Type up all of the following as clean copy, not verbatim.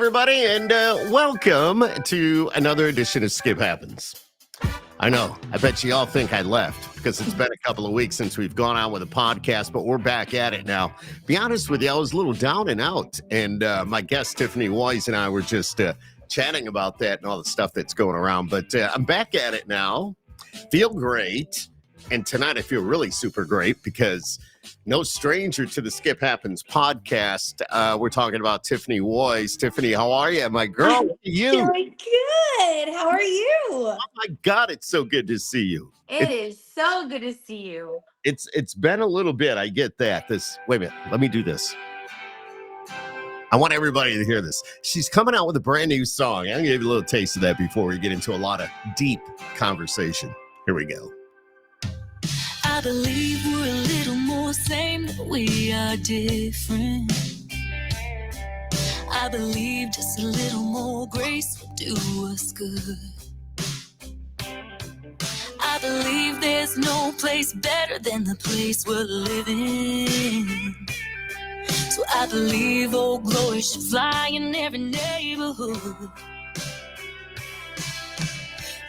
everybody, and welcome to another edition of Skip Happens. I know, I bet you all think I left because it's been a couple of weeks since we've gone on with a podcast, but we're back at it now. Be honest with you, I was a little down and out, and my guest Tiffany Woys and I were just chatting about that and all the stuff that's going around, but I'm back at it now. Feel great, and tonight I feel really super great because no stranger to the Skip Happens podcast. We're talking about Tiffany Woys. Tiffany, how are you, my girl? How are you? Doing good. How are you? Oh my God, it's so good to see you. It is so good to see you. It's been a little bit. I get that. Wait a minute. Let me do this. I want everybody to hear this. She's coming out with a brand new song. I'm gonna give you a little taste of that before we get into a lot of deep conversation. Here we go. I believe we're a little more same, but we are different. I believe just a little more grace will do us good. I believe there's no place better than the place we're living. So I believe old glory should fly in every neighborhood.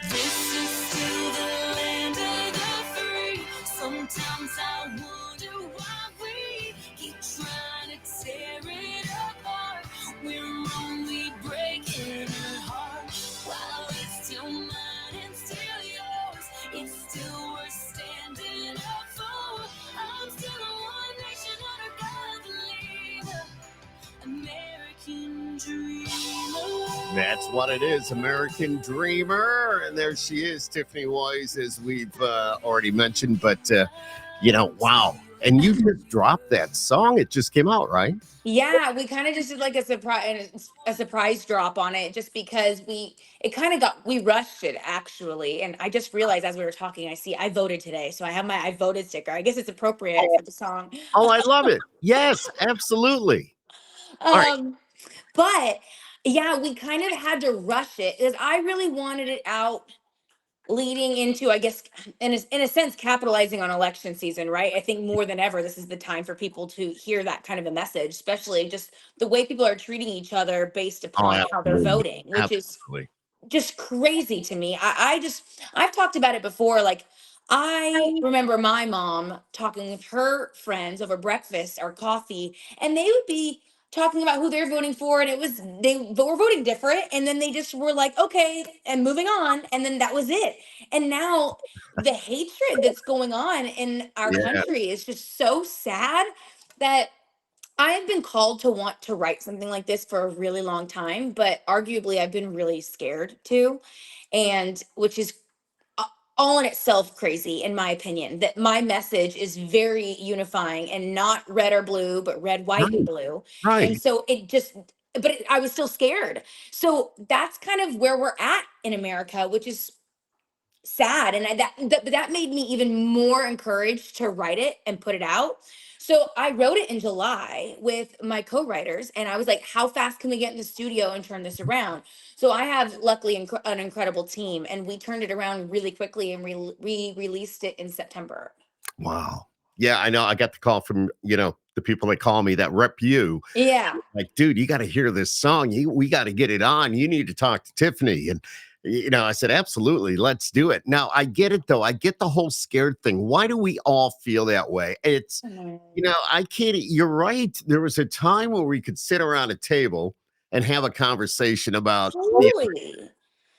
This is still the land of the free. Sometimes I wonder why we keep trying to tear it apart. We're only breaking our heart while it's still mine and still yours. It's still worth standing up for. I'm still a one nation under God's leader, American dreamer. That's what it is, American Dreamer. And there she is, Tiffany Woys, as we've already mentioned. But, wow. And you just dropped that song. It just came out, right? Yeah, we kind of just did like a surprise drop on it just because we rushed it actually. And I just realized as we were talking, I voted today. So I have my I voted sticker. I guess it's appropriate for the song. Oh, I love it. Yes, absolutely. All right. But yeah, we kind of had to rush it because I really wanted it out leading into, I guess, in a sense, capitalizing on election season, right? I think more than ever, this is the time for people to hear that kind of a message, especially just the way people are treating each other based upon how they're voting, which is just crazy to me. I've talked about it before. Like, I remember my mom talking with her friends over breakfast or coffee, and they would be talking about who they're voting for, and they were voting different, and then they just were like, okay, and moving on, and then that was it. And now the hatred that's going on in our country is just so sad that I have been called to want to write something like this for a really long time, but arguably I've been really scared too, and which is all in itself crazy, in my opinion, that my message is very unifying and not red or blue, but red, white, and blue. Right. And so I was still scared. So that's kind of where we're at in America, which is sad. And that made me even more encouraged to write it and put it out. So I wrote it in July with my co-writers, and I was like, how fast can we get in the studio and turn this around? So I have, luckily, an incredible team, and we turned it around really quickly, and we released it in September. Wow. Yeah, I know. I got the call from, the people that call me that rep you. Yeah. Like, dude, you got to hear this song. We got to get it on. You need to talk to Tiffany. And, I said, absolutely, let's do it. Now, I get it, though. I get the whole scared thing. Why do we all feel that way? It's, I can't, you're right. There was a time where we could sit around a table and have a conversation about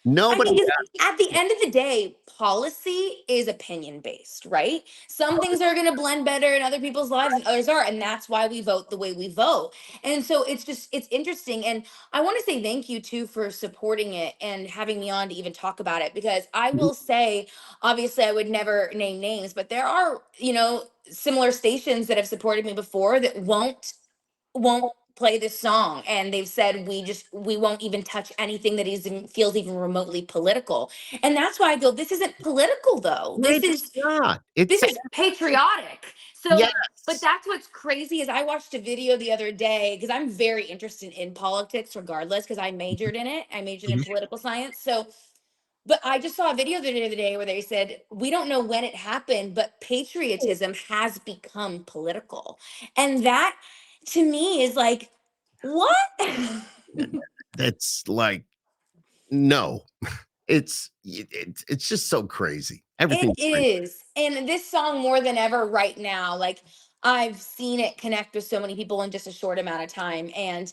nobody. At the end of the day, policy is opinion based, right? Some things are going to blend better in other people's lives and others are, and that's why we vote the way we vote. And so it's interesting. And I want to say thank you too for supporting it and having me on to even talk about it, because I will say, obviously I would never name names, but there are, similar stations that have supported me before that won't play this song, and they've said we won't even touch anything that feels even remotely political. And that's why I go, this isn't political though. This is patriotic. So but that's what's crazy is I watched a video the other day, because I'm very interested in politics regardless, because I majored in it. I majored in political science. So but I just saw a video the other day where they said, we don't know when it happened, but patriotism has become political. And that to me is like, what? That's like, no, it's just so crazy. It Everything's crazy. is. And this song more than ever right now, like I've seen it connect with so many people in just a short amount of time. And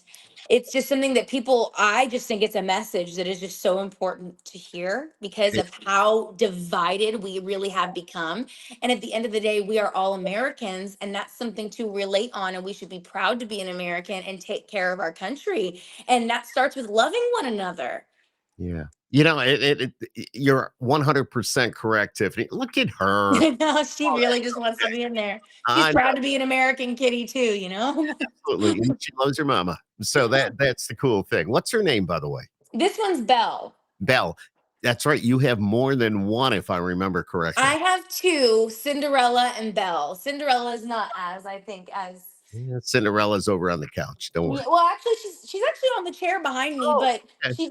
it's just something that people, I just think it's a message that is just so important to hear because It- of how divided we really have become. And at the end of the day, we are all Americans, and that's something to relate on. And we should be proud to be an American and take care of our country. And that starts with loving one another. yeah. You're 100% correct, Tiffany. Look at her. No, she Oh, really that's just wants to be in there. She's I proud know, to be an American kitty too, you know? absolutely. And she loves her mama. So that's the cool thing. What's her name, by the way? This one's Belle. Belle. That's right. You have more than one, if I remember I correctly. have two, Cinderella and Belle. Cinderella is not as, I think, as Yeah, Cinderella's over on the couch. Don't worry. yeah, well, actually, she's actually on the chair behind me, Oh, but okay. she's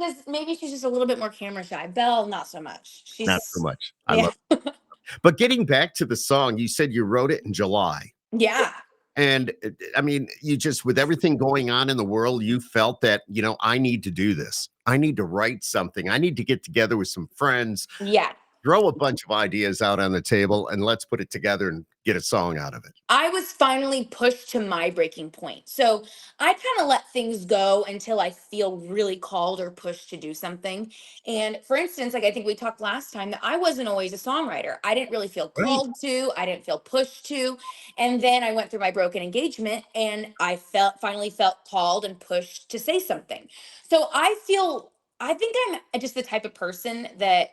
just a little bit more camera shy. Belle, not so much. Not so She's much. I yeah, love it. But getting back to the song, you said you wrote it in July. yeah, And I mean, you just, with everything going on in the world, you felt that, I need to do this. I need to write something. I need to get together with some friends, yeah. throw a bunch of ideas out on the table, and let's put it together and get a song out of it. I was finally pushed to my breaking point. So I kind of let things go until I feel really called or pushed to do something. And for instance, like I think we talked last time, that I wasn't always a songwriter. I didn't really feel Right. called to, I didn't feel pushed to. And then I went through my broken engagement and I finally felt called and pushed to say something. So I think I'm just the type of person that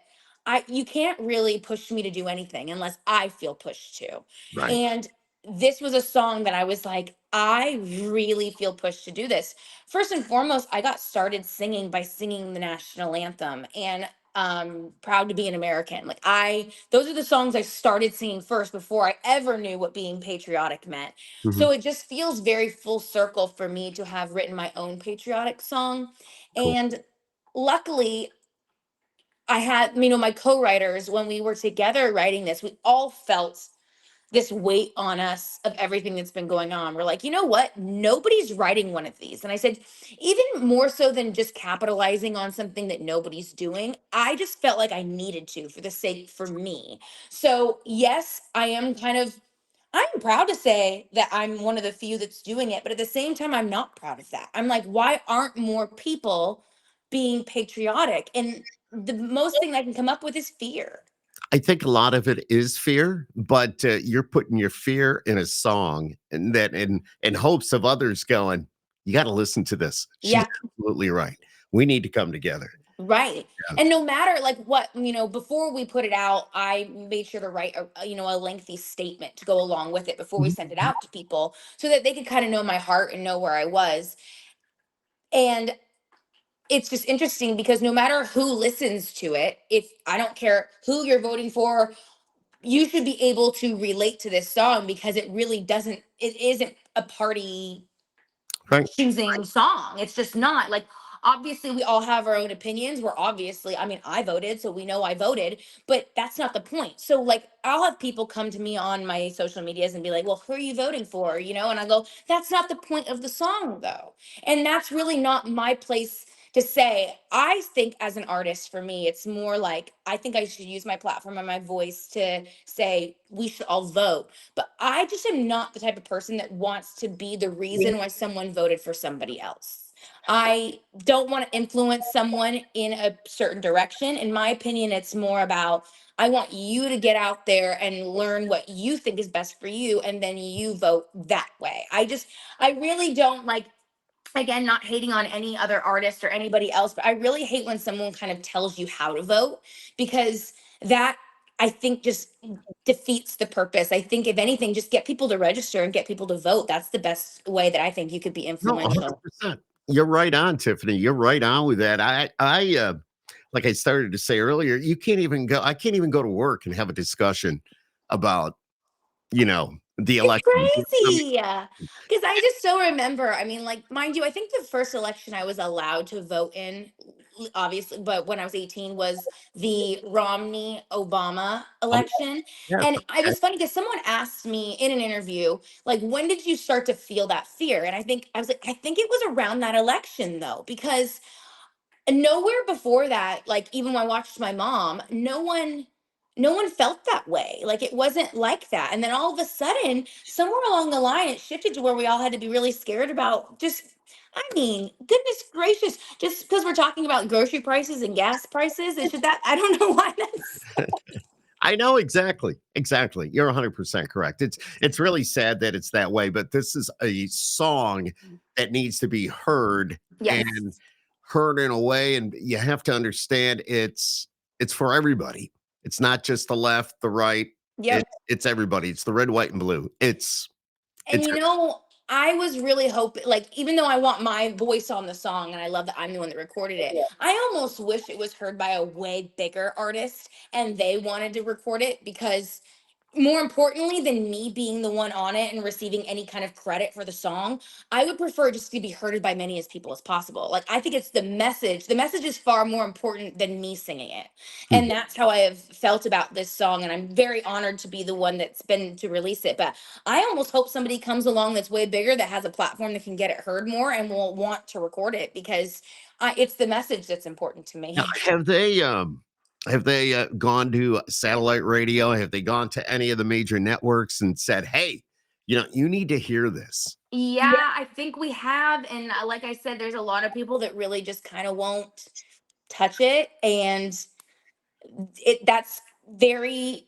you can't really push me to do anything unless I feel pushed to. Right. And this was a song that I was like, I really feel pushed to do this. First and foremost, I got started singing by singing the national anthem and proud to be an American. Like those are the songs I started singing first before I ever knew what being patriotic meant. Mhm. So it just feels very full circle for me to have written my own patriotic song. Cool. And luckily I had, my co-writers, when we were together writing this, we all felt this weight on us of everything that's been going on. We're like, you know what? Nobody's writing one of these. And I said, even more so than just capitalizing on something that nobody's doing, I just felt like I needed to for the sake for me. So, yes, I'm proud to say that I'm one of the few that's doing it, but at the same time, I'm not proud of that. I'm like, why aren't more people being patriotic? And the most thing I can come up with is fear. I think a lot of it is fear, but you're putting your fear in a song, and that in hopes of others going, you got to listen to this. She's Yeah. absolutely right. We need to come together. Right. Yeah. And no matter like what, before we put it out, I made sure to write a lengthy statement to go along with it before we sent it Mhm. out to people so that they could kind of know my heart and know where I was. And it's just interesting because no matter who listens to it, if I don't care who you're voting for, you should be able to relate to this song because it isn't a party Right. choosing song. It's just not like obviously we all have our own opinions. I voted, so we know I voted, but that's not the point. So like I'll have people come to me on my social medias and be like, "Well, who are you voting for?" And I go, "That's not the point of the song though." And that's really not my place to say. I think as an artist for me, it's more like I think I should use my platform and my voice to say we should all vote, but I just am not the type of person that wants to be the reason why someone voted for somebody else. I don't want to influence someone in a certain direction. In my opinion, it's more about I want you to get out there and learn what you think is best for you, and then you vote that way. I really don't like, again, not hating on any other artist or anybody else, but I really hate when someone kind of tells you how to vote because that I think just defeats the purpose. I think if anything, just get people to register and get people to vote. That's the best way that I think you could be No, influential. 100%. You're right on, Tiffany. You're right on with that. Like I started to say earlier, I can't even go to work and have a discussion about, the It's election. I mean, crazy. Because I just still remember, I mean, like, mind you, I think the first election I was allowed to vote in, obviously, but when I was 18 was the Romney Obama oh, election. yes, And it okay. was funny because someone asked me in an interview, like, when did you start to feel that fear? And I was like, I think it was around that election, though, because nowhere before that, like even when I watched my mom, no one felt that way. Like it wasn't like that. And then all of a sudden, somewhere along the line, it shifted to where we all had to be really scared about just, I mean, goodness gracious, just because we're talking about grocery prices and gas prices, it's just that I don't know why that's I know exactly. Exactly. You're 100% correct. It's really sad that it's that way, but this is a song that needs to be heard yes. and heard in a way, and you have to understand it's for everybody. It's not just the left, the right. Yep. It's everybody. It's the red, white, and blue. And It's you know, I was really hoping, like, even though I want my voice on the song and I love that I'm the one that recorded it, I almost wish it was heard by a way bigger artist and they wanted to record it because more importantly than me being the one on it and receiving any kind of credit for the song, I would prefer just to be heard by many as people as possible. Like I think it's the message. The message is far more important than me singing it. And that's how I have felt about this song. And I'm very honored to be the one that's been to release it. But I almost hope somebody comes along that's way bigger that has a platform that can get it heard more and will want to record it because it's the message that's important to now, me. have they gone to satellite radio? Have they gone to any of the major networks and said, "Hey, you need to hear this"? Yeah, I think we have. And like I said, there's a lot of people that really just kind of won't touch it. And that's very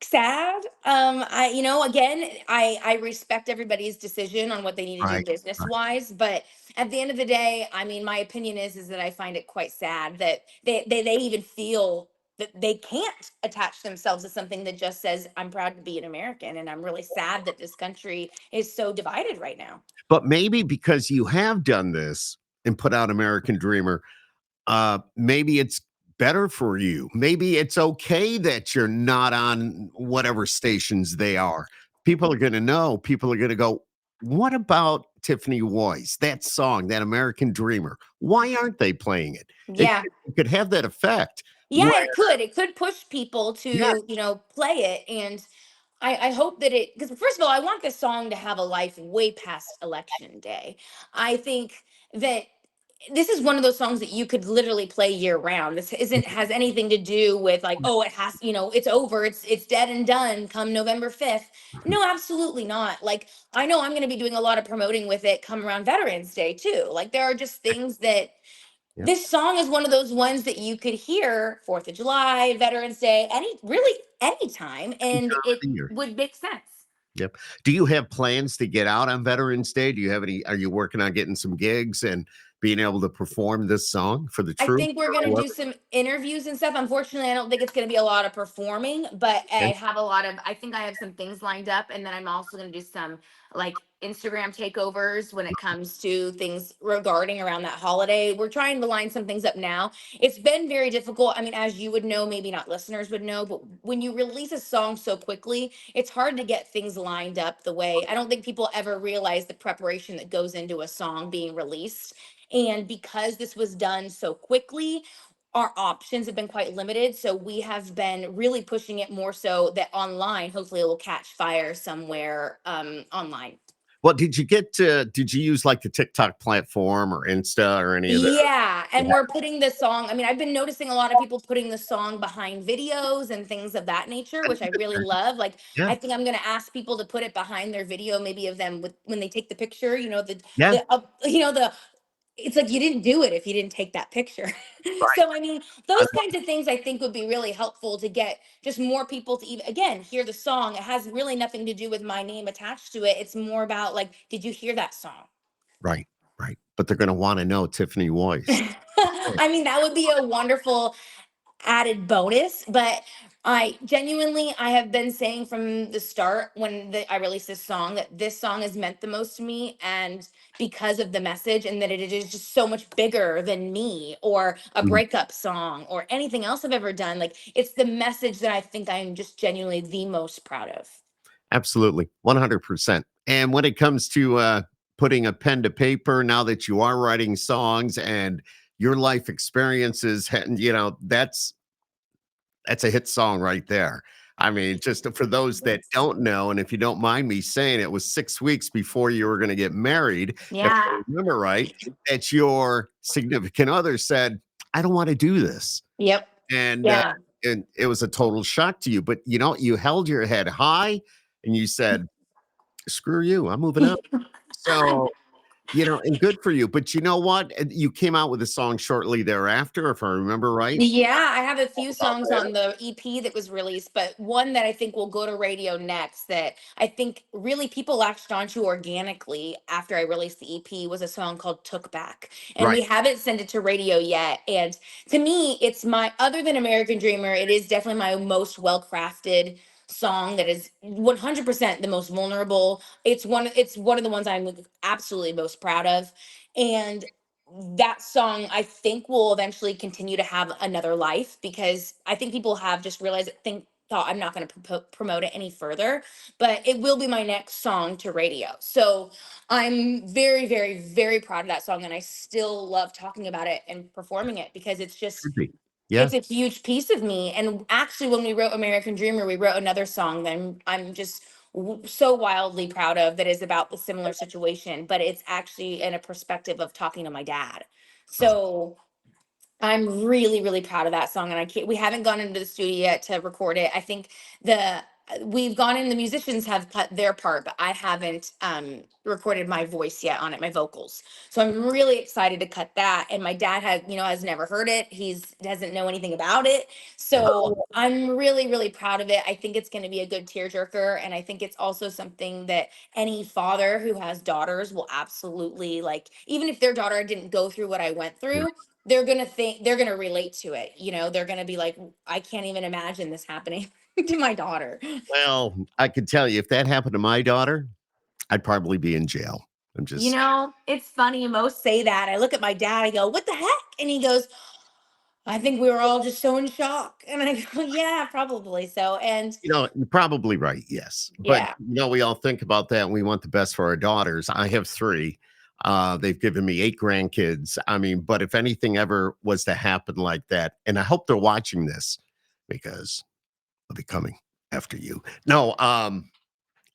sad. Again, I respect everybody's decision on what they need to do Right. business Right. wise, but at the end of the day, I mean, my opinion is that I find it quite sad that they even feel that they can't attach themselves to something that just says I'm proud to be an American, and I'm really sad that this country is so divided right now. But maybe because you have done this and put out American Dreamer, maybe it's better for you. Maybe it's okay that you're not on whatever stations they are. People are going to know. People are going to go, what about Tiffany Woys? That song, that American Dreamer. Why aren't they playing it? Yeah. It could have that effect. Yeah, Where, it could. It could push people yeah, to, play it. And I hope that because first of all, I want this song to have a life way past election day. I think that this is one of those songs that you could literally play year round. This isn't has anything to do with like, oh, it has, it's over, it's dead and done come November 5th. No, absolutely not. Like I know I'm gonna be doing a lot of promoting with it come around Veterans Day too. Like there are just things that yeah, this song is one of those ones that you could hear 4th of July, Veterans Day, really anytime, and it year. would make sense. Yep. Do you have plans to get out on Veterans Day? Do you have any? Are you working on getting some gigs and being able to perform this song for the I troops? think we're Or gonna whoever? do some interviews and stuff. Unfortunately, I don't think it's gonna be a lot of performing, but Okay. I think I have some things lined up, and then I'm also gonna do some like Instagram takeovers when it comes to things regarding around that holiday. We're trying to line some things up now. It's been very difficult. I mean, as you would know, maybe not listeners would know, but when you release a song so quickly, it's hard to get things lined up the way. I don't think people ever realize the preparation that goes into a song being released. And because this was done so quickly, our options have been quite limited. So we have been really pushing it more so that online, hopefully it will catch fire somewhere online. Well, did you use like the TikTok platform or Insta or any of the? Yeah, Yeah. and we're putting the song. I mean, I've been noticing a lot of people putting the song behind videos and things of that nature, which I really love. Like, Yeah. I think I'm going to ask people to put it behind their video, maybe of them with when they take the picture. Yeah. The it's like you didn't do it if you didn't take that picture. Right. So I mean, those kinds of things I think would be really helpful to get just more people to even again hear the song. It has really nothing to do with my name attached to it. It's more about like, did you hear that song? Right. Right. But they're going to want to know Tiffany Woys. I mean, that would be a wonderful added bonus, but I have been saying from the start I released this song that this song has meant the most to me, and because of the message, and that it is just so much bigger than me or a Mhm. breakup song or anything else I've ever done. Like it's the message that I think I'm just genuinely the most proud of. Absolutely. 100%. And when it comes to putting a pen to paper, now that you are writing songs and your life experiences, that's a hit song right there. I mean, just for those that don't know, and if you don't mind me saying, it was 6 weeks before you were gonna get married, if I Yeah. remember right, that your significant other said, I don't want to do this. Yep. And Yeah. and it was a total shock to you. But you held your head high and you said, screw you, I'm moving up. So, and good for you. But you know what? You came out with a song shortly thereafter, if I remember right. Yeah, I have a few About songs that. on the EP that was released, but one that I think will go to radio next that I think really people latched onto organically after I released the EP was a song called Took Back. And Right. we haven't sent it to radio yet. And to me, it's other than American Dreamer, it is definitely my most well crafted song that is 100% the most vulnerable. It's one of the ones I'm absolutely most proud of. And that song I think will eventually continue to have another life because I think people have just realized thought I'm not going to promote it any further, but it will be my next song to radio. So I'm very, very, very proud of that song, and I still love talking about it and performing it because Should be. Yeah. it's a huge piece of me. And actually, when we wrote American Dreamer, we wrote another song that I'm just so wildly proud of that is about the similar situation, but it's actually in a perspective of talking to my dad. Oh, So I'm really, really proud of that song, and we haven't gone into the studio yet to record it. I think the we've gone in. The musicians have cut their part, but I haven't recorded my voice yet on it, my vocals. So I'm really excited to cut that. And my dad has never heard it. He's doesn't know anything about it. yeah. So I'm really, really proud of it. I think it's going to be a good tearjerker, and I think it's also something that any father who has daughters will absolutely like. Even if their daughter didn't go through what I went through, they're gonna relate to it. They're gonna be like, I can't even imagine this happening to my daughter. Well, I could tell you if that happened to my daughter, I'd probably be in jail. I'm just, It's funny. Most say that. I look at my dad, I go, what the heck? And he goes, I think we were all just so in shock. And I go, yeah, probably so. And you're probably right. Yes. But, yeah. we all think about that and we want the best for our daughters. I have three. They've given me 8 grandkids. I mean, but if anything ever was to happen like that, and I hope they're watching this because I'll be coming after you. No,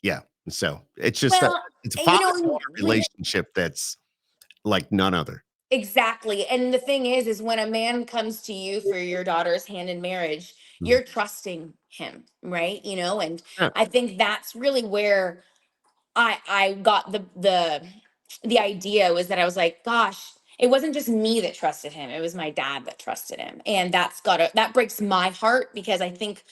yeah. So it's just Well, it's a and, father-daughter relationship that's like none other. exactly. And the thing is when a man comes to you for your daughter's hand in marriage, Mhm. you're trusting him, right? And Yeah, I think that's really where I got the idea was that I was like, gosh, it wasn't just me that trusted him. It was my dad that trusted him. And that breaks my heart because I think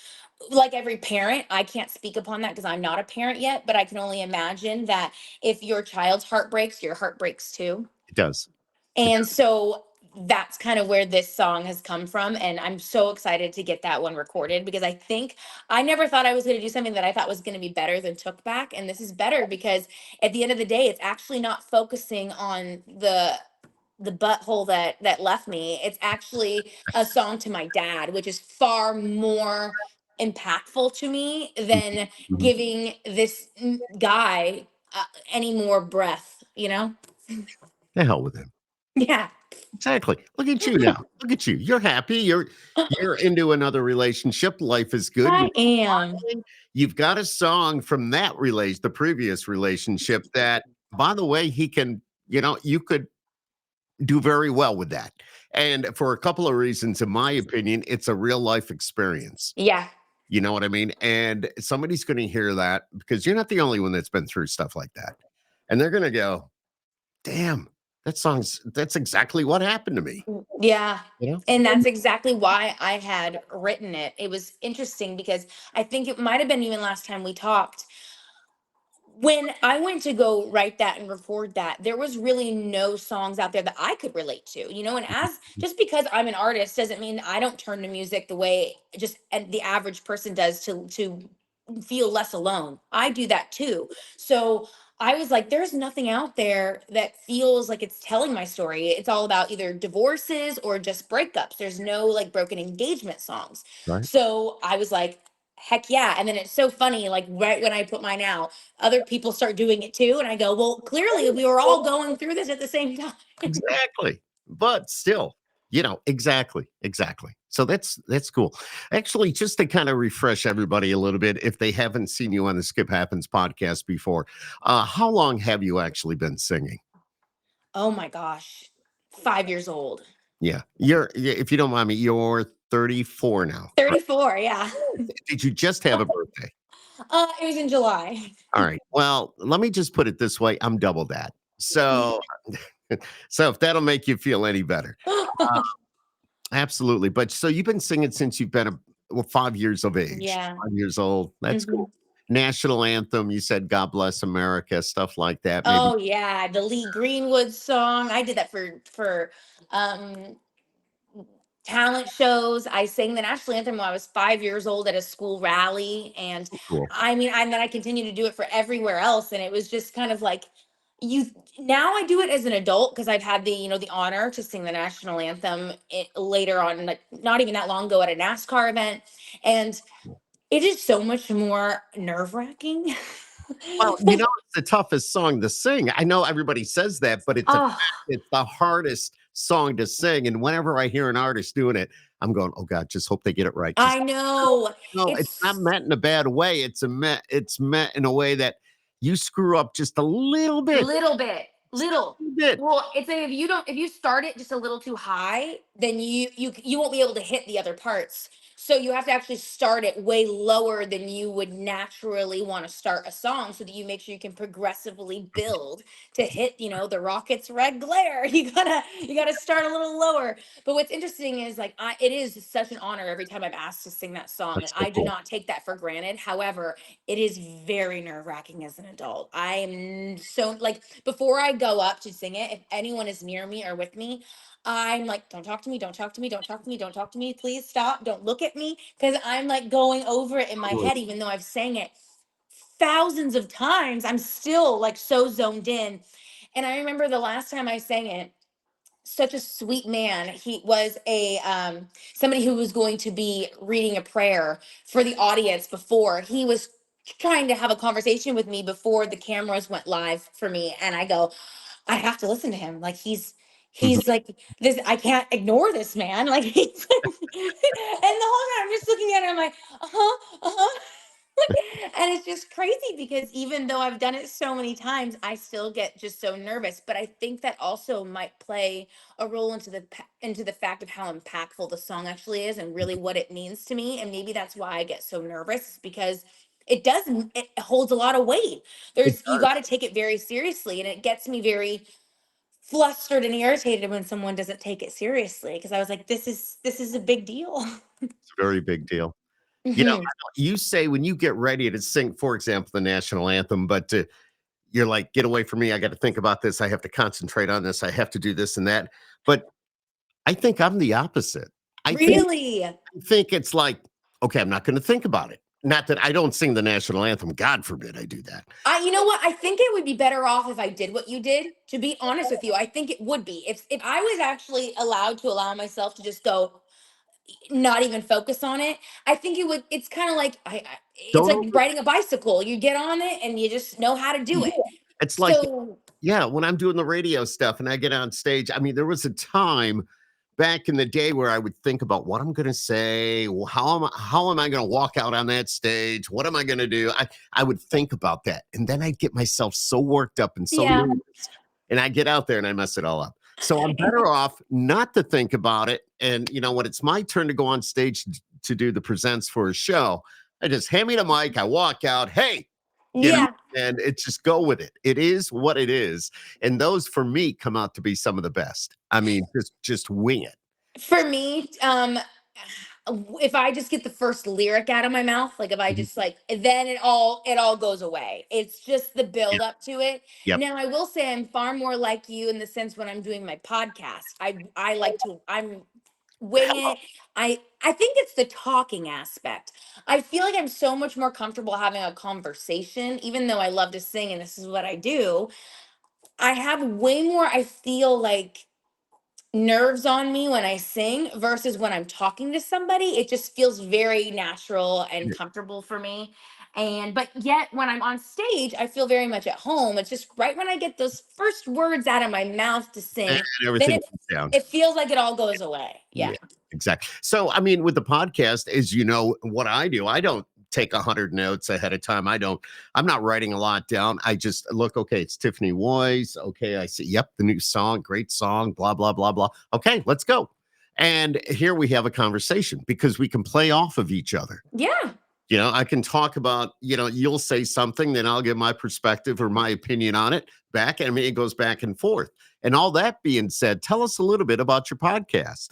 like every parent, I can't speak upon that because I'm not a parent yet, but I can only imagine that if your child's heart breaks, your heart breaks too. it does. It And so that's kind of where this song has come from. And I'm so excited to get that one recorded because I never thought I was going to do something that I thought was going to be better than Took Back. And this is better because at the end of the day, it's actually not focusing on the butthole that left me. It's actually a song to my dad, which is far more impactful to me Mhm, than mhm. giving this guy any more breath. The hell with him. Yeah. Exactly. Look at you now. Look at you. You're happy. You're into another relationship. Life is good. I am. You've got a song from that the previous relationship that, by the way, you could do very well with that. And for a couple of reasons, in my opinion, it's a real life experience. Yeah. You know what I mean? And somebody's going to hear that because you're not the only one that's been through stuff like that. And they're going to go, damn, that's exactly what happened to me. Yeah. You know? And that's exactly why I had written it. It was interesting because I think it might have been even last time we talked. When I went to go write that and record that, there was really no songs out there that I could relate to. And as just because I'm an artist doesn't mean I don't turn to music the way just the average person does to feel less alone. I do that too. So I was like, there's nothing out there that feels like it's telling my story. It's all about either divorces or just breakups. There's no like broken engagement songs. Right. So I was like, heck yeah. And then it's so funny, like right when I put mine out, other people start doing it too. And I go, well, clearly we were all going through this at the same time. Exactly. But still, exactly, exactly. So that's cool. Actually, just to kind of refresh everybody a little bit, if they haven't seen you on the Skip Happens podcast before, how long have you actually been singing? Oh my gosh. 5 years old. Yeah. If you don't mind me, you're 34 now, correct? 34, yeah. Did you just have a birthday? It was in July. All right. Well, let me just put it this way. I'm double that. So, so if that'll make you feel any better. Uh, absolutely. But so you've been singing since you've been 5 years of age, Yeah. 5 years old. That's Mhm. cool. National anthem. You said "God Bless America," stuff like that. Maybe. Oh yeah, the Lee Greenwood song. I did that for um talent shows. I sang the national anthem when I was 5 years old at a school rally, and Cool. I mean, and then I continue to do it for everywhere else. And it was just kind of like you. Now I do it as an adult because I've had the the honor to sing the national anthem later on, like not even that long ago at a NASCAR event, and it is so much more nerve wracking. Well, it's the toughest song to sing. I know everybody says that, but it's a fact. Oh, It's the hardest song to sing. And whenever I hear an artist doing it, I'm going, "Oh God, just hope they get it right." Just I know. no, it's not It's meant in a bad way. It's meant in a way that you screw up just a little bit, little bit, just little. a little bit. Well, it's like if you start it just a little too high, then you won't be able to hit the other parts. So you have to actually start it way lower than you would naturally want to start a song, so that you make sure you can progressively build to hit, the rocket's red glare. You gotta start a little lower. But what's interesting is like it is such an honor every time I'm asked to sing that song, and That's so I do cool. not take that for granted. However, it is very nerve-wracking as an adult. I am so like before I go up to sing it, if anyone is near me or with me, I'm like, don't talk to me, don't talk to me, don't talk to me, don't talk to me, please stop, don't look at me. Because I'm like going over it in my Totally. head, even though I've sang it thousands of times, I'm still like so zoned in. And I remember the last time I sang it, such a sweet man. He was a somebody who was going to be reading a prayer for the audience before. He was trying to have a conversation with me before the cameras went live for me, and I go, I have to listen to him. Like Mhm. he's like this. I can't ignore this man. Like he's and the whole time I'm just looking at him. I'm like, uh-huh. And it's just crazy because even though I've done it so many times, I still get just so nervous. But I think that also might play a role into into the fact of how impactful the song actually is and really what it means to me. And maybe that's why I get so nervous, because it holds a lot of weight. It You does. got to take it very seriously, and it gets me very flustered and irritated when someone doesn't take it seriously, because I was like, this is a big deal. It's a very big deal. Mhm. You say when you get ready to sing, for example, the national anthem, but you're like, "Get away from me. I got to think about this. I have to concentrate on this. I have to do this and that." But I think I'm the opposite. I think Really? it's like, okay, I'm not going to think about it. Not that I don't sing the national anthem. God forbid I do that. You know what? I think it would be better off if I did what you did. To be honest with you, I think it would be if I was actually allowed to allow myself to just go, not even focus on it. I think it would. It's kind of like it's Don't like over. riding a bicycle. You get on it and you just know how to do it. It's like, So yeah, when I'm doing the radio stuff and I get on stage, I mean, there was a time back in the day where I would think about what I'm going to say, how am I going to walk out on that stage? What am I going to do? I would think about that, and then I'd get myself so worked up and so yeah. nervous, and I get out there and I mess it all up. So I'm better off not to think about it. And when it's my turn to go on stage to do the presents for a show, I just hand me the mic, I walk out, hey, you know, Yeah. and it's just go with it. It is what it is. And those for me come out to be some of the best. I mean, just wing it. For me, if I just get the first lyric out of my mouth, like if I Mhm. just like, then it all goes away. It's just the build Yep. up to it. Yep. Now I will say I'm far more like you in the sense when I'm doing my podcast. I like to I'm wing it. I think it's the talking aspect. I feel like I'm so much more comfortable having a conversation, even though I love to sing and this is what I do. I have way more, I feel like, nerves on me when I sing versus when I'm talking to somebody. It just feels very natural and comfortable for me. But yet when I'm on stage, I feel very much at home. It's just right when I get those first words out of my mouth to And sing, then everything it comes down. it feels like it all goes away. Yeah. Yeah, exactly. So, I mean, with the podcast, as you know, what I do, I don't take 100 notes ahead of time. I'm not writing a lot down. I just look, okay, it's Tiffany Woys. Okay, I see, yep, the new song, great song, blah, blah, blah, blah. Okay, let's go. And here we have a conversation because we can play off of each other. Yeah. I can talk about, you'll say something, then I'll give my perspective or my opinion on it back. I mean, it goes back and forth. And all that being said, tell us a little bit about your podcast.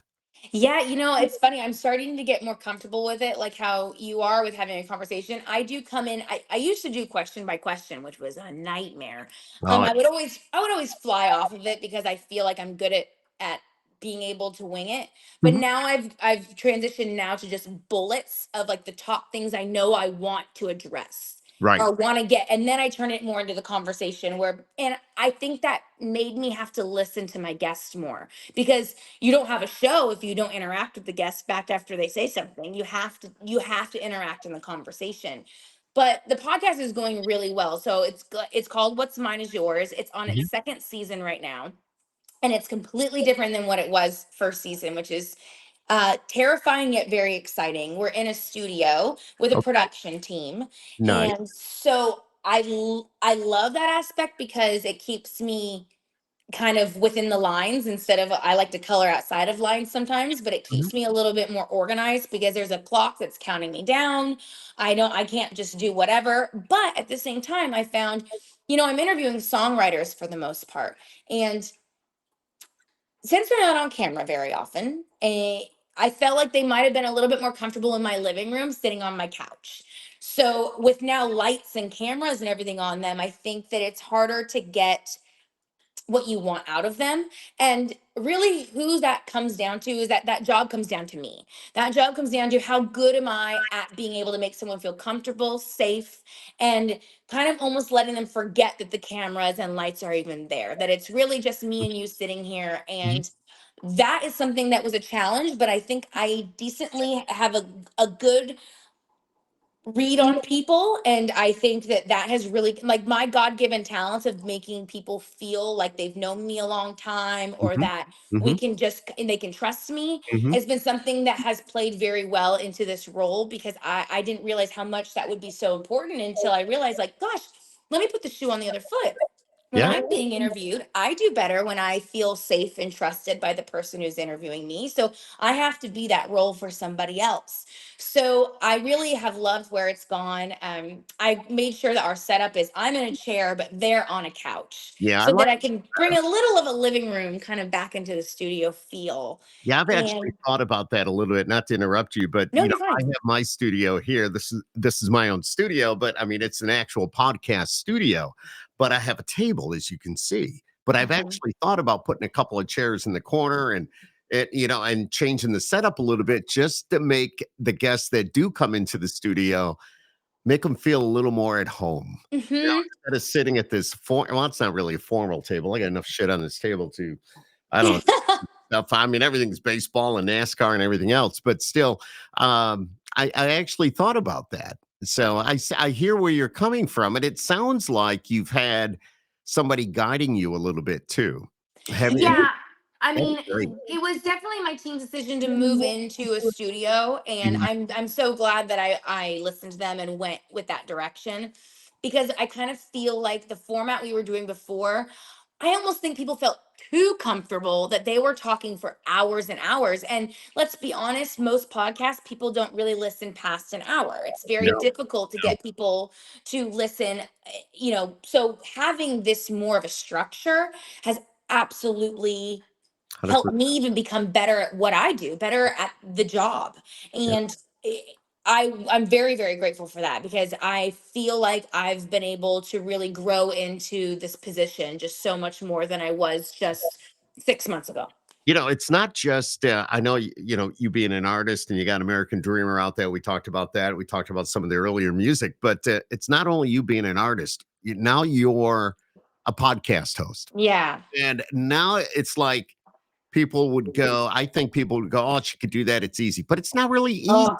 Yeah, it's funny. I'm starting to get more comfortable with it, like how you are with having a conversation. I do come in. I used to do question by question, which was a nightmare. Oh, I would always fly off of it because I feel like I'm good at being able to wing it. But mhm, now I've transitioned now to just bullets of like the top things I know I want to address right. or want to get, and then I turn it more into the conversation and I think that made me have to listen to my guests more because you don't have a show if you don't interact with the guests back after they say something. You have to interact in the conversation. But the podcast is going really well. So it's called What's Mine Is Yours. It's on Mhm. its second season right now. And it's completely different than what it was first season, which is terrifying yet very exciting. We're in a studio with a Oh, production team. nice. And so I love that aspect because it keeps me kind of within the lines instead of I like to color outside of lines sometimes, but it Mhm. keeps me a little bit more organized because there's a clock that's counting me down. I can't just do whatever. But at the same time, I found, I'm interviewing songwriters for the most part. And since we're not on camera very often, I felt like they might have been a little bit more comfortable in my living room sitting on my couch. So with now lights and cameras and everything on them, I think that it's harder to get what you want out of them. And really who that comes down to is that job comes down to me. That job comes down to how good am I at being able to make someone feel comfortable, safe, and kind of almost letting them forget that the cameras and lights are even there, that it's really just me and you sitting here. Mhm. And that is something that was a challenge, but I think I decently have a good read on people, and I think that has really, like, my god-given talents of making people feel like they've known me a long time, or Mhm. that we Mhm. can just and they can trust me, Mhm. has been something that has played very well into this role because I didn't realize how much that would be so important until I realized, like, gosh, let me put the shoe on the other foot. When Yeah. I'm being interviewed, I do better when I feel safe and trusted by the person who's interviewing me. So I have to be that role for somebody else. So I really have loved where it's gone. I made sure that our setup is I'm in a chair, but they're on a couch Yeah. I so that like. I can bring a little of a living room kind of back into the studio feel. Yeah, I've actually And thought about that a little bit, not to interrupt you, but, no, you're I fine. have my studio here. This is my own studio, but I mean, it's an actual podcast studio, but I have a table, as you can see. But I've Mhm. actually thought about putting a couple of chairs in the corner and changing the setup a little bit just to make the guests that do come into the studio, make them feel a little more at home. Mhm. Instead of sitting at this well, it's not really a formal table. I got enough shit on this table to, I don't stuff. I mean, everything's baseball and NASCAR and everything else, but still, I actually thought about that. So I hear where you're coming from, and it sounds like you've had somebody guiding you a little bit too. Have you? Yeah, I Oh, mean, great. it was definitely my team's decision to move into a studio, and Mhm. I'm so glad that I listened to them and went with that direction because I kind of feel like the format we were doing before, I almost think people felt too comfortable that they were talking for hours and hours. And let's be honest, most podcasts people don't really listen past an hour. It's very No, difficult to no, get people to listen, so having this more of a structure has absolutely helped 100%. me even become better at what I do, better at the job. Yeah. And I'm very, very grateful for that because I feel like I've been able to really grow into this position just so much more than I was just 6 months ago. It's not just, I know, you being an artist and you got American Dreamer out there. We talked about that. We talked about some of the earlier music, but it's not only you being an artist. Now you're a podcast host. Yeah. And now it's like I think people would go, oh, she could do that. It's easy, but it's not really easy. Oh,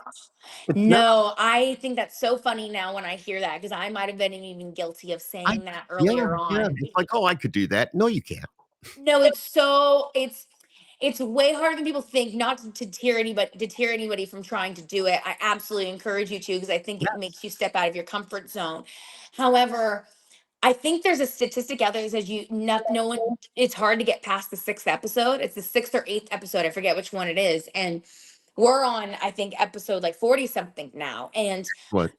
It's not. no, I think that's so funny now when I hear that because I might have been even guilty of I, saying that yeah, earlier yeah. on. It's like, oh, I could do that. No, you can't. No, it's it's way harder than people think, not to deter anybody from trying to do it. I absolutely encourage you to, because I think it makes you step out of your comfort zone. However, I think there's a statistic out there that says no one, it's hard to get past the sixth episode. It's the sixth or eighth episode. I forget which one it is. And we're on, I think, episode like 40 something now. And What?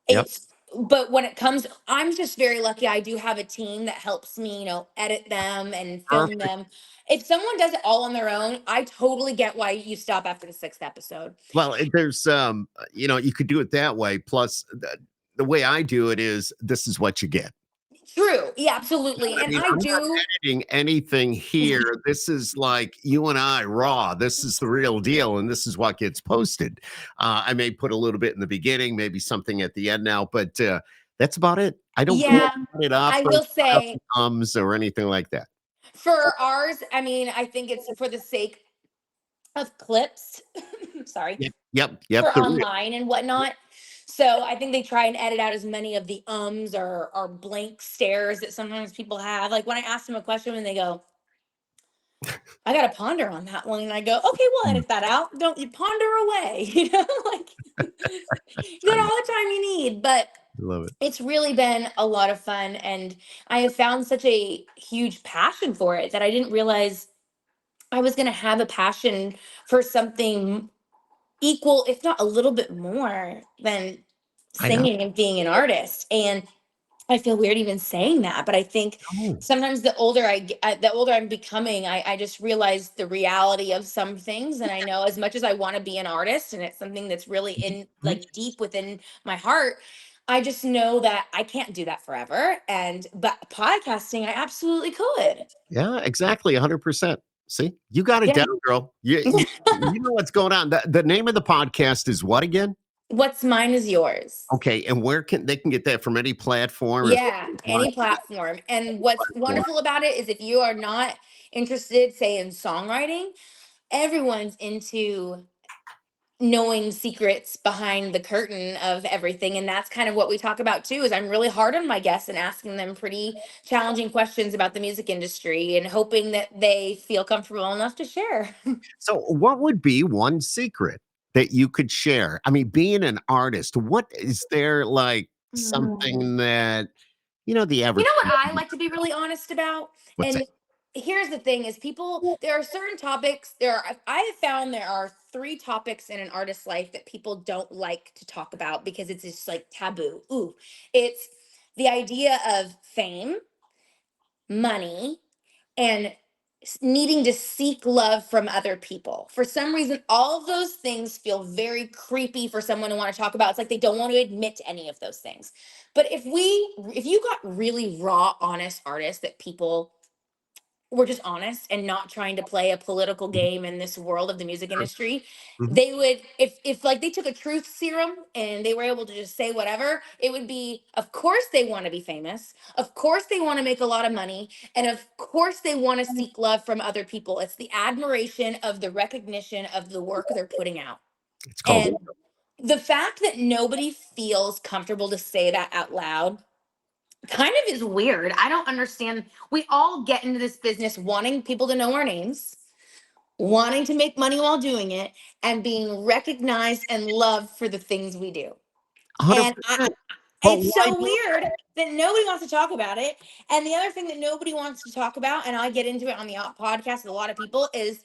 Yep. it's, but when it comes, I'm just very lucky. I do have a team that helps me, edit them and film Perfect. them. If someone does it all on their own, I totally get why you stop after the sixth episode. Well, there's you could do it that way. Plus, the way I do it is this is what you get. True. Yeah, absolutely. I And mean, I I'm not do. editing anything here. This is like you and I raw. This is the real deal, and this is what gets posted. I may put a little bit in the beginning, maybe something at the end now, but that's about it. I don't Yeah, cut it up I or will cut out say the thumbs or anything like that. for ours, I mean, I think it's for the sake of clips. Sorry. Yep. For The real. online and whatnot. So I think they try and edit out as many of the ums or blank stares that sometimes people have. Like when I ask them a question and they go, I gotta ponder on that one. And I go, okay, we'll edit that out. Don't you ponder away, like you got all the time you need. But I love it. it's really been a lot of fun. And I have found such a huge passion for it that I didn't realize I was gonna have a passion for something equal, if not a little bit more than I know. singing and being an artist. And I feel weird even saying that, but I think Oh, sometimes the older I'm becoming, I just realize the reality of some things. And I know as much as I want to be an artist and it's something that's really in mhm. like deep within my heart, I just know that I can't do that forever. But podcasting, I absolutely could. Yeah, exactly. 100%. See, you got it Yeah. down, girl. You know what's going on. The name of the podcast is what again? What's mine is yours. Okay, and where can they can get that from any platform? Is Yeah, any platform. And what's platform? wonderful about it is if you are not interested, say, in songwriting, everyone's into knowing secrets behind the curtain of everything. And that's kind of what we talk about too, is I'm really hard on my guests and asking them pretty challenging questions about the music industry and hoping that they feel comfortable enough to share. So, what would be one secret that you could share? I mean, being an artist, what is there like Mm. something that the You average know what I person- like to be really honest about? what's that? And here's the thing is there are certain topics, I have found there are three topics in an artist's life that people don't like to talk about because it's just like taboo. Ooh, it's the idea of fame, money, and needing to seek love from other people. For some reason, all of those things feel very creepy for someone to want to talk about. It's like they don't want to admit to any of those things. But if you got really raw, honest artists that people were just honest and not trying to play a political game in this world of the music Sure. industry, Mhm. they would, if like they took a truth serum and they were able to just say whatever, it would be, of course they want to be famous, of course they want to make a lot of money, and of course they want to seek love from other people. It's the admiration of the recognition of the work they're putting out. It's called. And the fact that nobody feels comfortable to say that out loud kind of is weird. I don't understand. We all get into this business wanting people to know our names, wanting to make money while doing it, and being recognized and loved for the things we do. And 100%. But it's why so do weird that nobody wants to talk about it. And the other thing that nobody wants to talk about, and I get into it on the podcast with a lot of people, is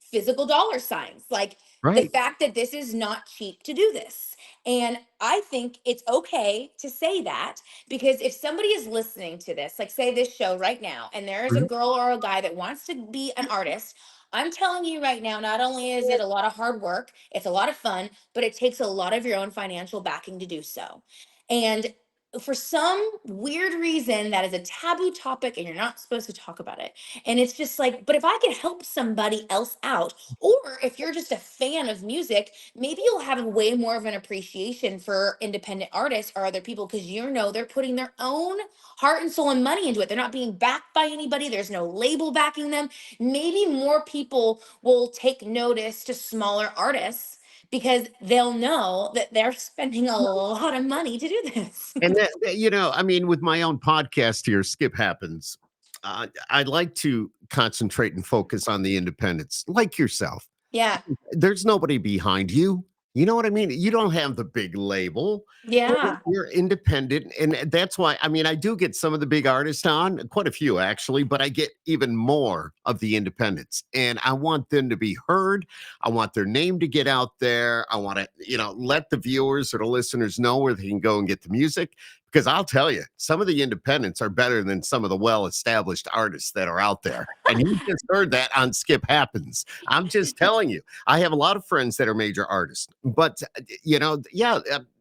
physical dollar signs. Like the right? fact that this is not cheap to do this. And I think it's okay to say that because if somebody is listening to this, like say this show right now, and there is a Mhm. girl or a guy that wants to be an artist, I'm telling you right now, not only is it a lot of hard work, it's a lot of fun, but it takes a lot of your own financial backing to do so. And for some weird reason, that is a taboo topic and you're not supposed to talk about it. And it's just like, but if I could help somebody else out, or if you're just a fan of music, maybe you'll have way more of an appreciation for independent artists or other people because they're putting their own heart and soul and money into it. They're not being backed by anybody, there's no label backing them. Maybe more people will take notice to smaller artists because they'll know that they're spending a lot of money to do this. And I mean, with my own podcast here, Skip Happens. I'd like to concentrate and focus on the independents, like yourself. Yeah. There's nobody behind you. You know what I mean? You don't have the big label. Yeah. You're independent. And that's why, I mean, I do get some of the big artists on, quite a few actually, but I get even more of the independents. And I want them to be heard. I want their name to get out there. I want to, let the viewers or the listeners know where they can go and get the music. Because I'll tell you, some of the independents are better than some of the well-established artists that are out there. And you just heard that on Skip Happens. I'm just telling you. I have a lot of friends that are major artists, but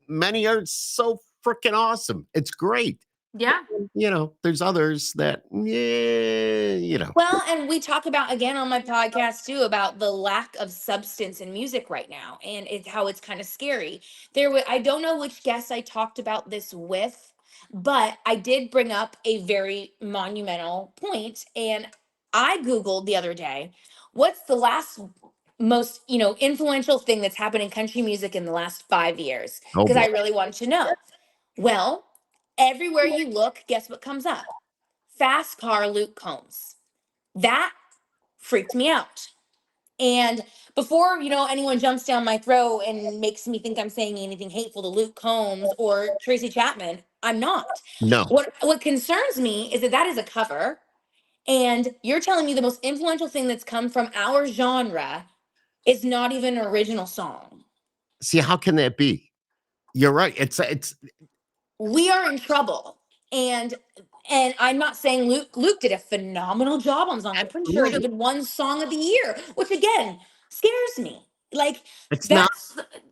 many are so freaking awesome. It's great. Yeah. There's others that, yeah. Well, and we talk about again on my podcast too about the lack of substance in music right now, and it's how it's kind of scary. I don't know which guest I talked about this with, but I did bring up a very monumental point, and I googled the other day, what's the last most influential thing that's happened in country music in the last 5 years? Oh Because boy. I really wanted to know. Well, everywhere you look, guess what comes up? Fast Car Luke Combs. That freaked me out. And before, anyone jumps down my throat and makes me think I'm saying anything hateful to Luke Combs or Tracy Chapman, I'm not. No. What concerns me is that that is a cover, and you're telling me the most influential thing that's come from our genre is not even an original song. See, how can that be? You're right. It's We are in trouble. And I'm not saying Luke did a phenomenal job on the song. I'm pretty sure it right. even won Song of the Year, which again scares me. Like It's not.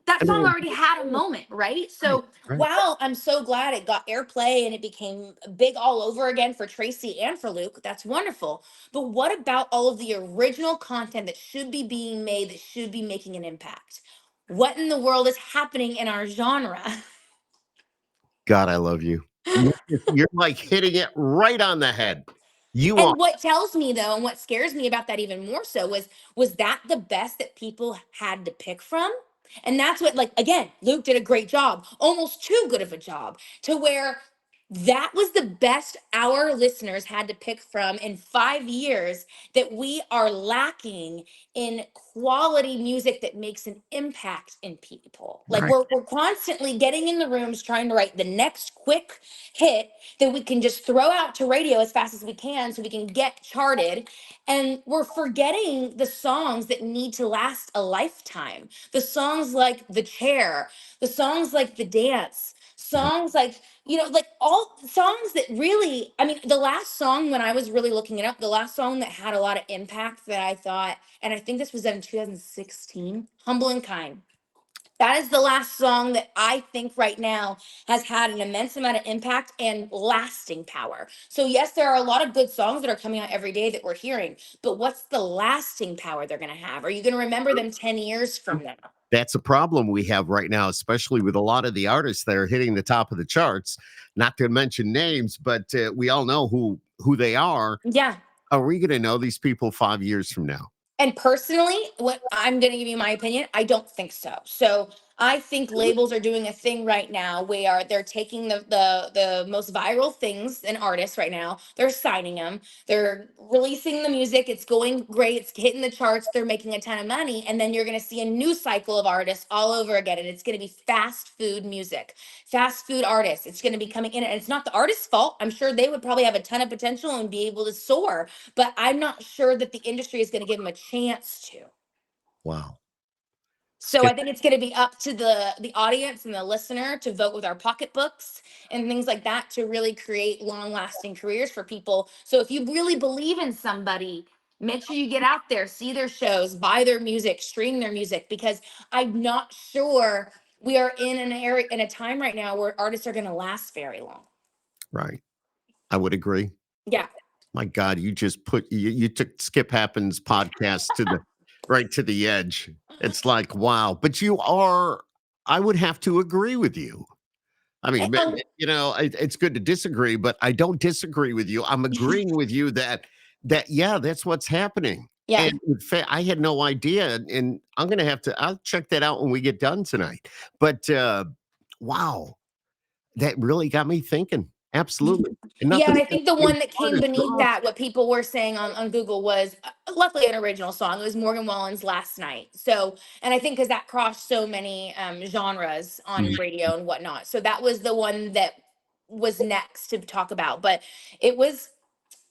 that I song mean, already had a moment, right? right, So right. while I'm so glad it got airplay and it became big all over again for Tracy and for Luke, that's wonderful. But what about all of the original content that should be being made, that should be making an impact? What in the world is happening in our genre? God, I love you. You're like hitting it right on the head. You are. And what tells me though, and what scares me about that even more so was that the best that people had to pick from? And that's what, like, again, Luke did a great job, almost too good of a job, to where that was the best our listeners had to pick from in 5 years, that we are lacking in quality music that makes an impact in people. Like Right. we're constantly getting in the rooms trying to write the next quick hit that we can just throw out to radio as fast as we can so we can get charted. And we're forgetting the songs that need to last a lifetime. The songs like The Chair, the songs like The Dance, songs like, like all songs that really, I mean, the last song, when I was really looking it up, the last song that had a lot of impact that I thought, and I think this was done in 2016, Humble and Kind. That is the last song that I think right now has had an immense amount of impact and lasting power. So, yes, there are a lot of good songs that are coming out every day that we're hearing, but what's the lasting power they're going to have? Are you going to remember them 10 years from now? That's a problem we have right now, especially with a lot of the artists that are hitting the top of the charts. Not to mention names, but we all know who they are. Yeah. Are we going to know these people 5 years from now? And personally, what I'm going to give you my opinion, I don't think so. So I think labels are doing a thing right now where they're taking the most viral things in artists right now. They're signing them. They're releasing the music. It's going great. It's hitting the charts. They're making a ton of money. And then you're going to see a new cycle of artists all over again. And it's going to be fast food music, fast food artists. It's going to be coming in. And it's not the artist's fault. I'm sure they would probably have a ton of potential and be able to soar. But I'm not sure that the industry is going to give them a chance to. Wow. So I think it's going to be up to the audience and the listener to vote with our pocketbooks and things like that to really create long-lasting careers for people. So if you really believe in somebody, make sure you get out there, see their shows, buy their music, stream their music, because I'm not sure we are in an area, in a time right now where artists are going to last very long. Right. I would agree. Yeah. My God, you just you took Skip Happens podcast to the right to the edge. It's like, wow. But I would have to agree with you. I mean, it's good to disagree, but I don't disagree with you. I'm agreeing with you that yeah, that's what's happening. Yeah. And in fact, I had no idea, and I'll check that out when we get done tonight. But wow, that really got me thinking. Absolutely. And Yeah, and nothing I against think the the one that came artist at beneath all. that, what people were saying on Google was luckily an original song. It was Morgan Wallen's Last Night. So, and I think because that crossed so many genres on Mhm. radio and whatnot. So that was the one that was next to talk about. But it was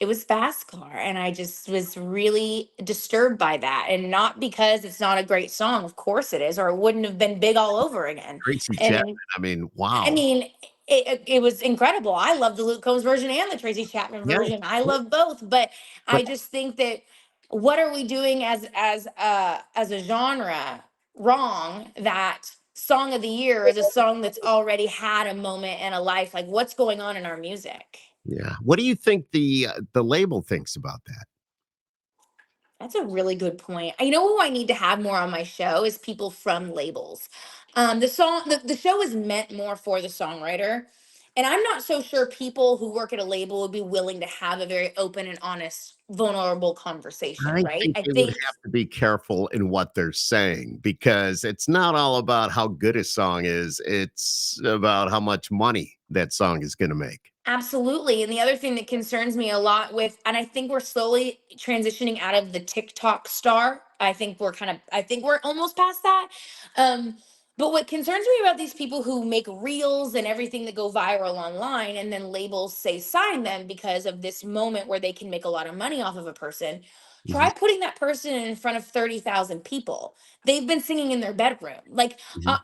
it was Fast Car, and I just was really disturbed by that. And not because it's not a great song, of course it is, or it wouldn't have been big all over again. Tracy Chapman. And I mean, I wow. mean, it was incredible. I love the Luke Combs version and the Tracy Chapman Yeah. version. I love both, but I But just think that what are we doing as a genre wrong that Song of the Year is a song that's already had a moment in a life? Like what's going on in our music? yeah. What do you think the label thinks about that? That's a really good point. You know who I need to have more on my show is people from labels. The show is meant more for the songwriter. And I'm not so sure people who work at a label would be willing to have a very open and honest, vulnerable conversation, I right? think I they would think have to be careful in what they're saying because it's not all about how good a song is. It's about how much money that song is going to make. absolutely. And the other thing that concerns me a lot with, and I think we're slowly transitioning out of the TikTok star. I think we're almost past that. Um, but what concerns me about these people who make reels and everything that go viral online and then labels say sign them because of this moment where they can make a lot of money off of a person, Mhm, try putting that person in front of 30,000 people. They've been singing in their bedroom. Like, mhm.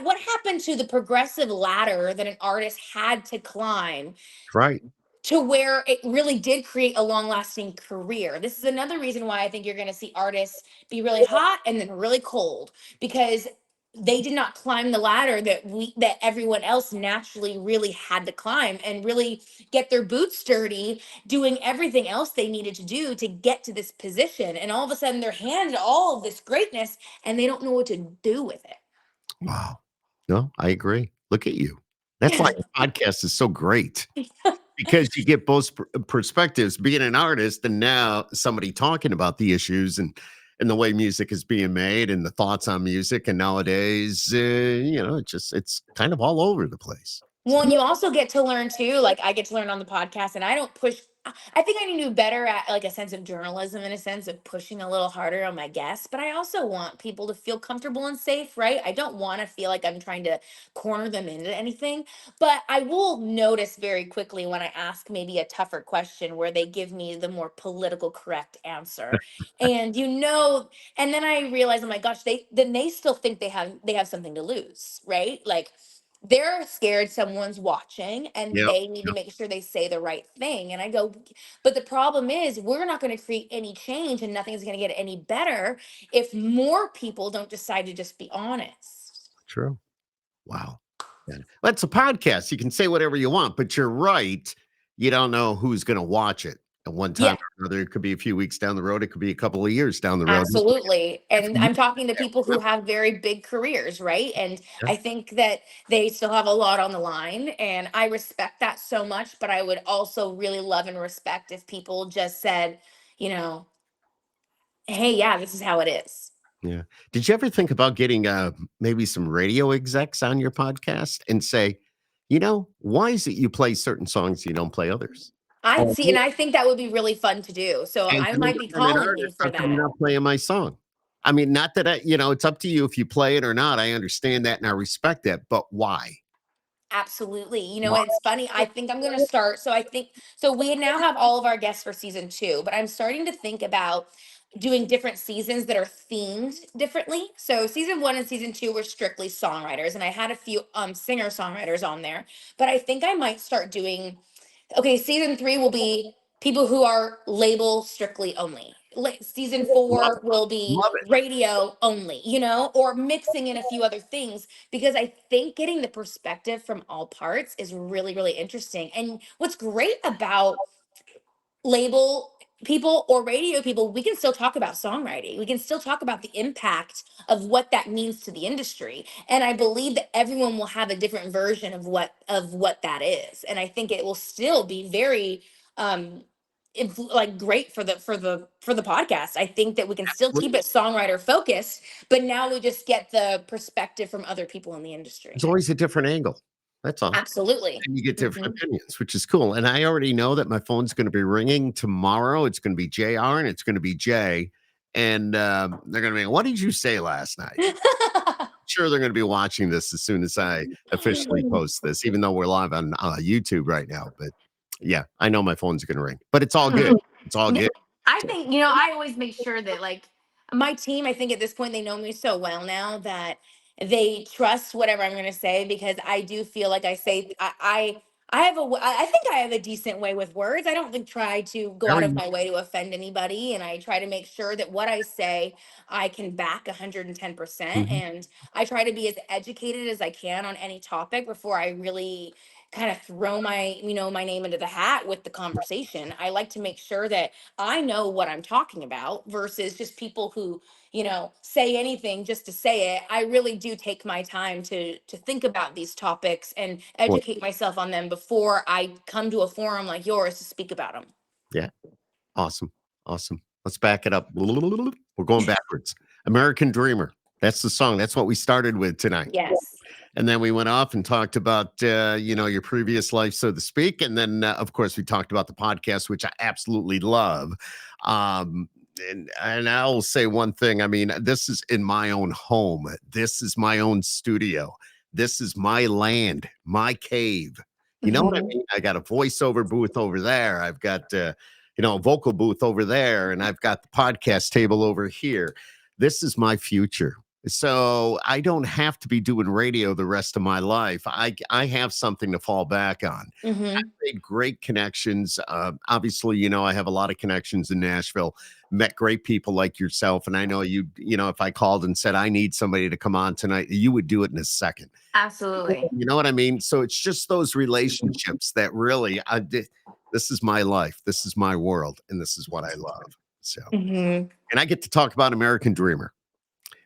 what happened to the progressive ladder that an artist had to climb Right. to where it really did create a long lasting career? This is another reason why I think you're going to see artists be really hot and then really cold because they did not climb the ladder that everyone else naturally really had to climb and really get their boots dirty doing everything else they needed to do to get to this position, and all of a sudden they're handed all of this greatness and they don't know what to do with Wow. No, I agree. Look at you. That's why it. your podcast is so great because you get both perspectives, being an artist and now somebody talking about the issues and the way music is being made and the thoughts on music. And nowadays, it's kind of all over the place. So, Well, and you also get to learn too. Like I get to learn on the podcast, and I don't push. I think I need to do better at like a sense of journalism, in a sense of pushing a little harder on my guests. But I also want people to feel comfortable and safe, right? I don't want to feel like I'm trying to corner them into anything. But I will notice very quickly when I ask maybe a tougher question where they give me the more political correct answer, and and then I realize, oh my gosh, they still think they have something to lose, right? Like they're scared someone's watching and yeah. they need to make sure they say the right thing. And I go, but the problem is, we're not going to create any change and nothing's going to get any better if more people don't decide to just be honest. True. Wow. Yeah. That's a podcast. You can say whatever you want, but you're right. You don't know who's going to watch it at one time Yeah, or another. It could be a few weeks down the road. It could be a couple of years down the road. absolutely. If And you- I'm talking to people who have very big careers, right? And Yeah. I think that they still have a lot on the line. And I respect that so much. But I would also really love and respect if people just said, you know, hey, yeah, this is how it is. Yeah. Did you ever think about getting maybe some radio execs on your podcast and say, why is it you play certain songs, you don't play others? I Oh, see, and I think that would be really fun to do. So as I an might be independent calling you artist, how for come you're that. not playing my song? I mean, not that it's up to you if you play it or not. I understand that and I respect that, but why? Absolutely. Why? It's funny. I think I'm going to start. So we now have all of our guests for season 2, but I'm starting to think about doing different seasons that are themed differently. So season 1 and season 2 were strictly songwriters, and I had a few singer songwriters on there, but I think I might start doing. Okay, season 3 will be people who are label strictly only. Season Love 4 it. will be Love it. radio only, or mixing in a few other things, because I think getting the perspective from all parts is really, really interesting. And what's great about label people or radio people, we can still talk about songwriting. We can still talk about the impact of what that means to the industry. And I believe that everyone will have a different version of what that is. And I think it will still be very like great for the podcast. I think that we can still keep it songwriter focused, but now we just get the perspective from other people in the industry. There's always a different angle. That's all. Absolutely. And you get different Mhm. opinions, which is cool. And I already know that my phone's going to be ringing tomorrow. It's going to be JR and it's going to be Jay. And they're going to be, what did you say last night? Sure, they're going to be watching this as soon as I officially post this, even though we're live on YouTube right now. But yeah, I know my phone's going to ring, but it's all good. It's all Yeah, good. I So, think, I always make sure that like my team, I think at this point they know me so well now that they trust whatever I'm going to say because I do feel like I say I have I think I have a decent way with words. I don't think try to go out of very, my way to offend anybody, and I try to make sure that what I say I can back 110%, mhm, and I try to be as educated as I can on any topic before I really kind of throw my name into the hat with the conversation. I like to make sure that I know what I'm talking about versus just people who, say anything just to say it. I really do take my time to think about these topics and well, educate myself on them before I come to a forum like yours to speak about them. yeah, awesome. Awesome. Let's back it up. We're going backwards. American Dreamer. That's the song. That's what we started with tonight. Yes. And then we went off and talked about, your previous life, so to speak. And then, of course, we talked about the podcast, which I absolutely love. Um, and I'll say one thing. I mean, this is in my own home. This is my own studio. This is my land, my cave. You know what I Hmm. mean? I got a voiceover booth over there. I've got, a vocal booth over there. And I've got the podcast table over here. This is my future. So I don't have to be doing radio the rest of my life. I have something to fall back on. Hmm. Made great connections. Obviously, I have a lot of connections in Nashville. Met great people like yourself, and I know you. If I called and said I need somebody to come on tonight, you would do it in a second. Absolutely. You know what I mean? So it's just those relationships that really, this is my life, this is my world, and this is what I love. So, Hmm. and I get to talk about American Dreamer,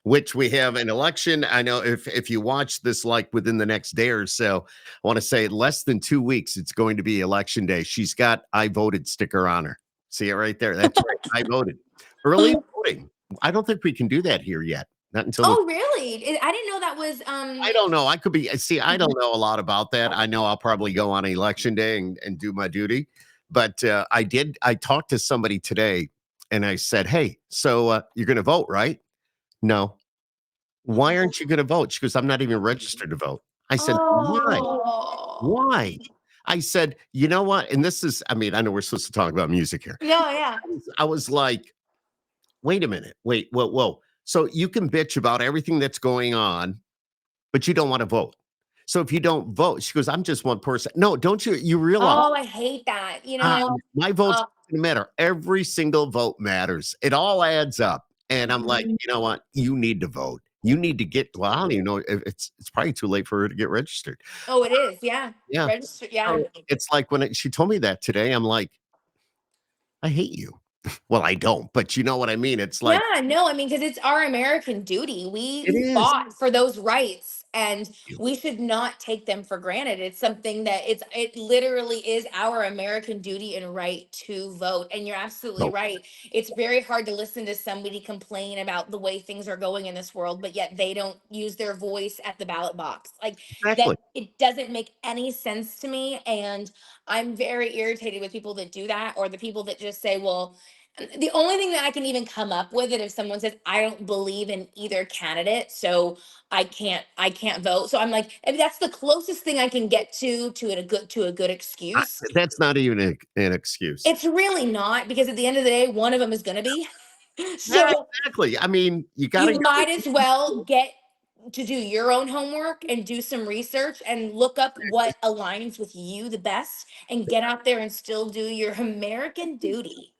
which we have an election. I know if you watch this like within the next day or so, I want to say less than 2 weeks, it's going to be election day. She's got "I voted" sticker on her. See it right there. That's right. I voted. Early voting. I don't think we can do that here yet. Not until the Oh, really? I didn't know that was I don't know. I could be see, I Mhm. don't know a lot about that. I know I'll probably go on election day and do my duty. But I talked to somebody today and I said, "Hey, so you're gonna vote, right?" No. Why aren't you going to vote? She goes, I'm not even registered to vote. I said, why? Oh. Why? I said, you know what? And this is, I mean, I know we're supposed to talk about music here. No, yeah. I was like, wait a minute. Wait, whoa, whoa. So you can bitch about everything that's going on, but you don't want to vote. So if you don't vote, she goes, I'm just one person. No, don't you realize Oh, I hate that. my vote's Uh, going to matter. Every single vote matters. It all adds up. And I'm like, mhm. you know what? You need to vote. You need to get, well, I don't even know if it's probably too late for her to get registered. Oh, it is. Yeah. Yeah. Register. Yeah. So it's like when she told me that today, I'm like, I hate you. Well, I don't, but you know what I mean? It's like, Yeah, no, I mean, because it's our American duty. it We is. fought for those rights and we should not take them for granted. It's something that it literally is our American duty and right to vote. And you're absolutely No, right. It's very hard to listen to somebody complain about the way things are going in this world, but yet they don't use their voice at the ballot box. Like that, exactly. it doesn't make any sense to me. And I'm very irritated with people that do that or the people that just say, well, the only thing that I can even come up with it if someone says I don't believe in either candidate, so I can't vote. So I'm like, I mean, that's the closest thing I can get to a good I, excuse. that's not even an excuse. It's really not because at the end of the day, one of them is going to be. Yeah, So exactly. I mean, you got to you might as well get to do your own homework and do some research and look up what aligns with you the best and get out there and still do your American duty.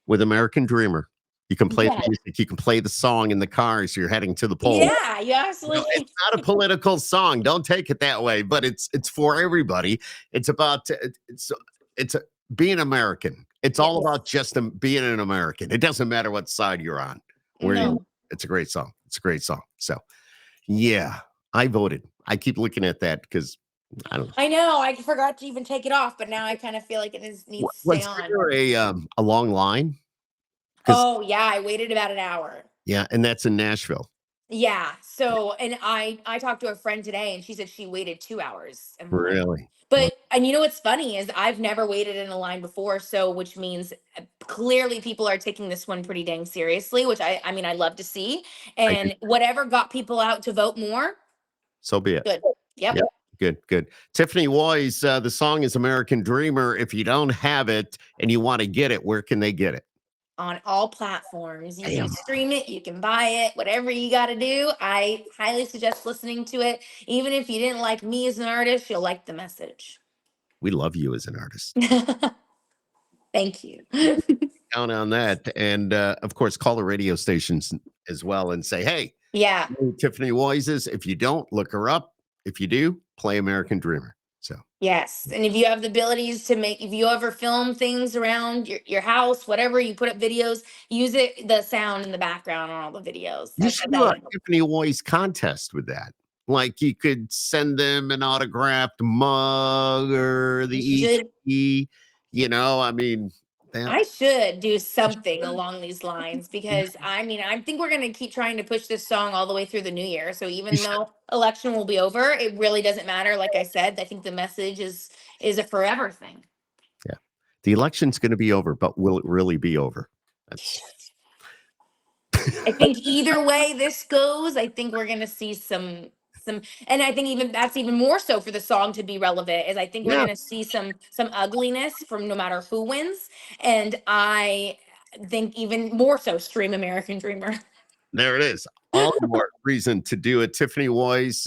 with American Dreamer. You can play the Yeah. music, you can play the song in the car as you're heading to the polls. Yeah, you It's absolutely. not a political song. Don't take it that way, but it's for everybody. It's about it's being American. It's all Yes. about just being an American. It doesn't matter what side you're on. Where No. it's a great song. It's a great song. So yeah, I voted. I keep looking at that because I don't know. I know. I forgot to even take it off, but now I kind of feel like needs to stay Was on. there a long line? Because Oh, yeah. I waited about an hour. yeah, and that's in Nashville. Yeah. So, and I talked to a friend today, and she said she waited 2 hours in line. Really? Well, But and you know what's funny is I've never waited in a line before, so which means clearly people are taking this one pretty dang seriously, which I mean I love to see. I do. And whatever got people out to vote more, So be it. good. Yep. Yeah. Good, good. Tiffany Woys, the song is American Dreamer. If you don't have it and you want to get it, where can they get it? On all platforms. You can Damn. stream it, you can buy it, whatever you got to do. I highly suggest listening to it. Even if you didn't like me as an artist, you'll like the message. We love you as an artist. Thank you. Count on that. And of course, call the radio stations as well and say, hey, Yeah. Tiffany Woys is. If you don't, look her up. If you do, play American Dreamer. So Yes. And if you have the abilities to make, if you ever film things around your house, whatever, you put up videos, use the sound in the background on all the videos. you should do a Tiffany Woys contest with that. Like you could send them an autographed mug or the should, EP. I mean, that, I should do something along these lines because I mean, I think we're going to keep trying to push this song all the way through the new year. So you even should. though election will be over, it really doesn't matter. Like I said, I think the message is a forever thing. Yeah. The election's going to be over, but will it really be over? That's I think either way this goes, I think we're gonna see and I think even that's even more so for the song to be relevant, is I think we're yeah. gonna see some ugliness from no matter who wins. And I think even more so stream American Dreamer. There it is. All the more reason to do it. Tiffany Woys,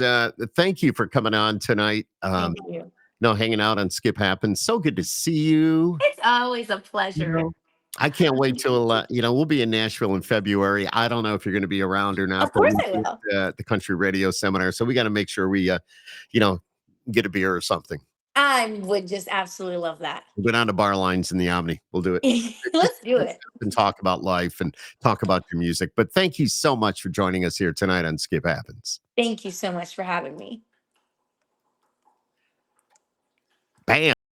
thank you for coming on tonight. Thank you. Hanging out on Skip Happens. So good to see you. It's always a You pleasure. know, I can't wait till we'll be in Nashville in February. I don't know if you're going to be around or not, Of but course we'll I be will. at the country radio seminar, so we got to make sure we get a beer or something. I would just absolutely love that. We'll go down to bar lines in the Omni. We'll do it. Let's do it. And talk about life and talk about your music. But thank you so much for joining us here tonight on Skip Happens. Thank you so much for having me. Bam.